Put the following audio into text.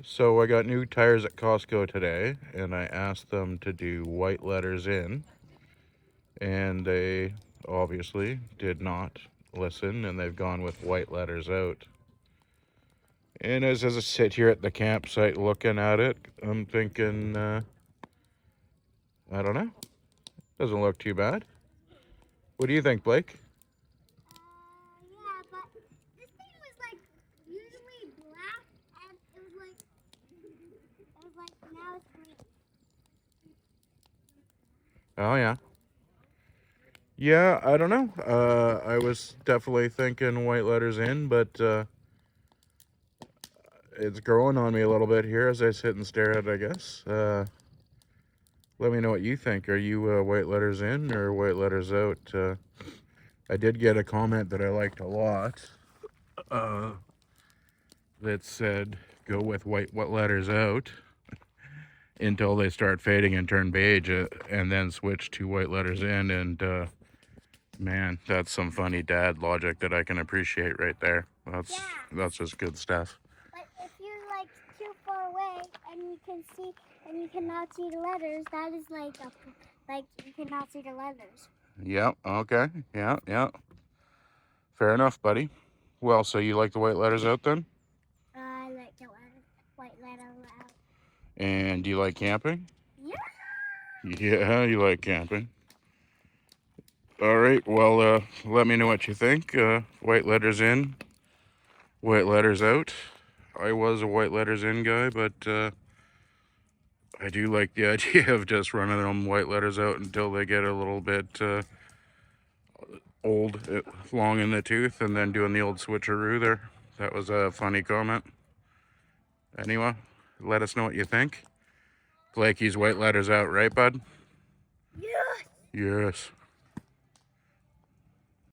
So I got new tires at Costco today, and I asked them to do white letters in, and they obviously did not listen, and they've gone with white letters out. And as I sit here at the campsite looking at it, I'm thinking, I don't know, doesn't look too bad. What do you think, Blake? Yeah, but this thing was like usually black, and it was like now it's green. Oh yeah. Yeah, I don't know. I was definitely thinking white letters in, but it's growing on me a little bit here as I sit and stare at it, I guess. Let me know what you think. Are you white letters in or white letters out? I did get a comment that I liked a lot that said go with white letters out until they start fading and turn beige, and then switch to white letters in. And man, that's some funny dad logic that I can appreciate right there. That's just good stuff. But if you're like too far away and you cannot see the letters, that is like you cannot see the letters. Yeah, okay. Yeah, yeah. Fair enough, buddy. Well, so you like the white letters out then? I like the white letter out. And do you like camping? Yeah. Yeah, you like camping. All right, well, let me know what you think. White letters in, white letters out. I was a white letters in guy, but I do like the idea of just running them white letters out until they get a little bit old, long in the tooth, and then doing the old switcheroo there. That was a funny comment. Anyway, let us know what you think. Blakey's white letters out, right, bud? Yes. Yes.